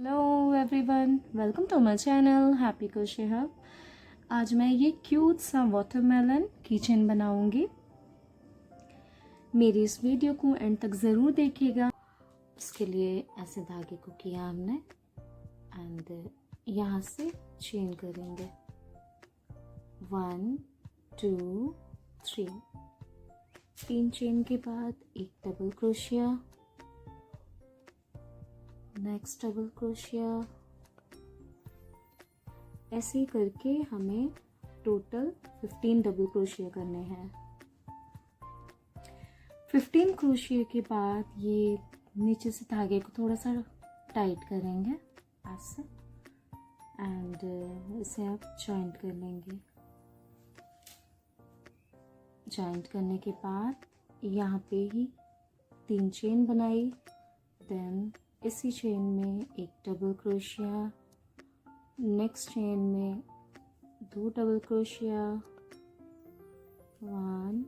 Hello everyone, welcome to my channel happy crochet hub. आज मैं ये क्यूट सा वाटरमेलन कीचेन बनाऊंगी। मेरी इस वीडियो को एंड तक ज़रूर देखिएगा। उसके लिए ऐसे धागे को किया हमने एंड यहाँ से चेन करेंगे 1 2 3। 3 चेन के बाद एक double crochet, next double crochet. ऐसे ही करके हमें टोटल 15 डबल क्रोशिया करने हैं। 15 क्रोशिया के बाद ये नीचे से धागे को थोड़ा सा टाइट करेंगे ऐसे एंड इसे आप जॉइंट कर लेंगे। जॉइंट करने के बाद यहाँ पे ही 3 चेन बनाई, देन इसी चेन में एक डबल क्रोशिया, नेक्स्ट चेन में 2 डबल क्रोशिया, 1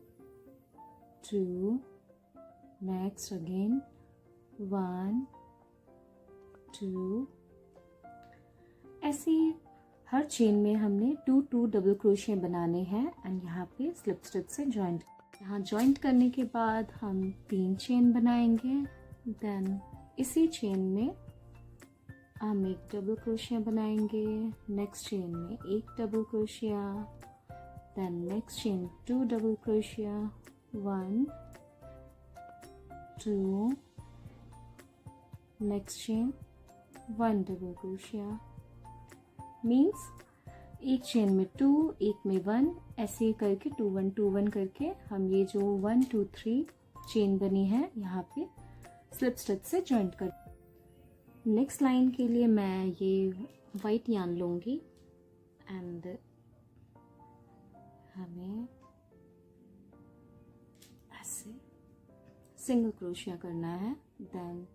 2, नेक्स्ट अगेन 1 2। ऐसे हर चेन में हमने 2 डबल क्रोशिया बनाने हैं एंड यहाँ पे स्लिप स्टिच से जॉइंट। यहाँ जॉइंट करने के बाद हम 3 चेन बनाएंगे, देन इसी चेन में हम एक डबल क्रोशिया बनाएंगे, नेक्स्ट चेन में एक डबल क्रोशिया, देन नेक्स्ट चेन 2 डबल क्रोशिया, 1 2, नेक्स्ट चेन 1 डबल क्रोशिया। मीन्स एक चेन में 2, एक में 1, ऐसे करके 2 1 2 1 करके हम ये जो 1 2 3 चेन बनी है यहाँ पे स्लिप स्टिच से जॉइंट कर। नेक्स्ट लाइन के लिए मैं ये वाइट यार्न लूँगी एंड हमें ऐसे सिंगल क्रोशिया करना है, देन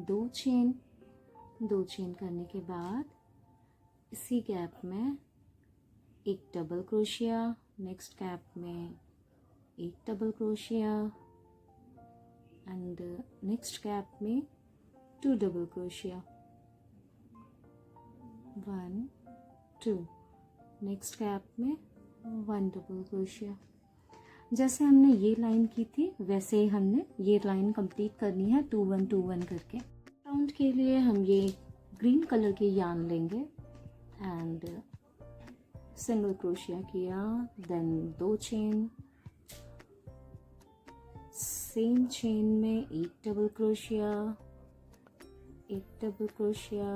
2 चेन करने के बाद इसी गैप में एक डबल क्रोशिया, नेक्स्ट गैप में एक double crochet and next gap में 2 डबल क्रोशिया, 1 2, नेक्स्ट गैप में 1 डबल क्रोशिया। जैसे हमने ये लाइन की थी वैसे ही हमने ये लाइन कंप्लीट करनी है 2 1 2 1 करके। राउंड के लिए हम ये ग्रीन कलर के यार्न लेंगे एंड सिंगल क्रोशिया किया, देन 2 चेन, सेम चेन में एक डबल क्रोशिया, एक डबल क्रोशिया,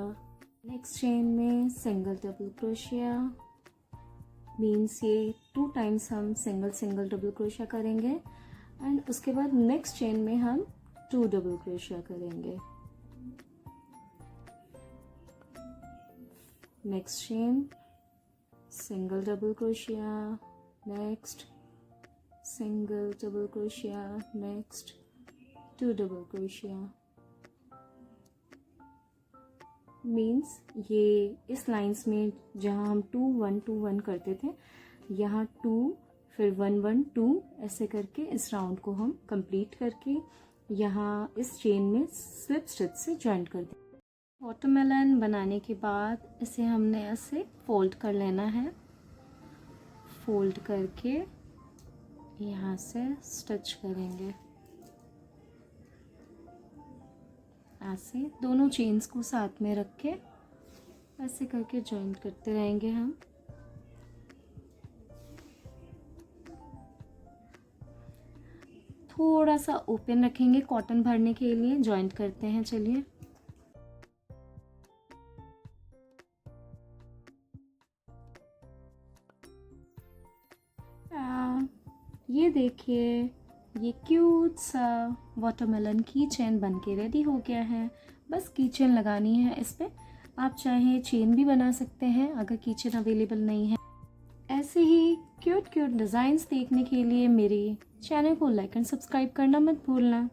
नेक्स्ट चेन में सिंगल डबल क्रोशिया। मीन्स ये 2 टाइम्स हम सिंगल डबल क्रोशिया करेंगे एंड उसके बाद नेक्स्ट चेन में हम 2 डबल क्रोशिया करेंगे। Next chain single double crochet, next single double crochet, next 2 double क्रोशिया। मीन्स ये इस लाइंस में जहाँ हम 2 1 2 1 करते थे यहाँ 2 फिर 1 1 2 ऐसे करके इस राउंड को हम कंप्लीट करके यहाँ इस चेन में स्लिप स्टिच से जॉइंट कर दें। वाटरमेलन बनाने के बाद इसे हमने ऐसे फोल्ड कर लेना है। फोल्ड करके यहाँ से स्टिच करेंगे ऐसे दोनों चेन्स को साथ में रख के ऐसे करके जॉइंट करते रहेंगे हम। थोड़ा सा ओपन रखेंगे कॉटन भरने के लिए। जॉइंट करते हैं, चलिए। ये देखिए, ये क्यूट सा वाटरमेलन की चेन बन के रेडी हो गया है। बस की चेन लगानी है इस पे। आप चाहें चेन भी बना सकते हैं अगर की चेन अवेलेबल नहीं है। ऐसे ही क्यूट डिज़ाइंस देखने के लिए मेरे चैनल को लाइक एंड सब्सक्राइब करना मत भूलना।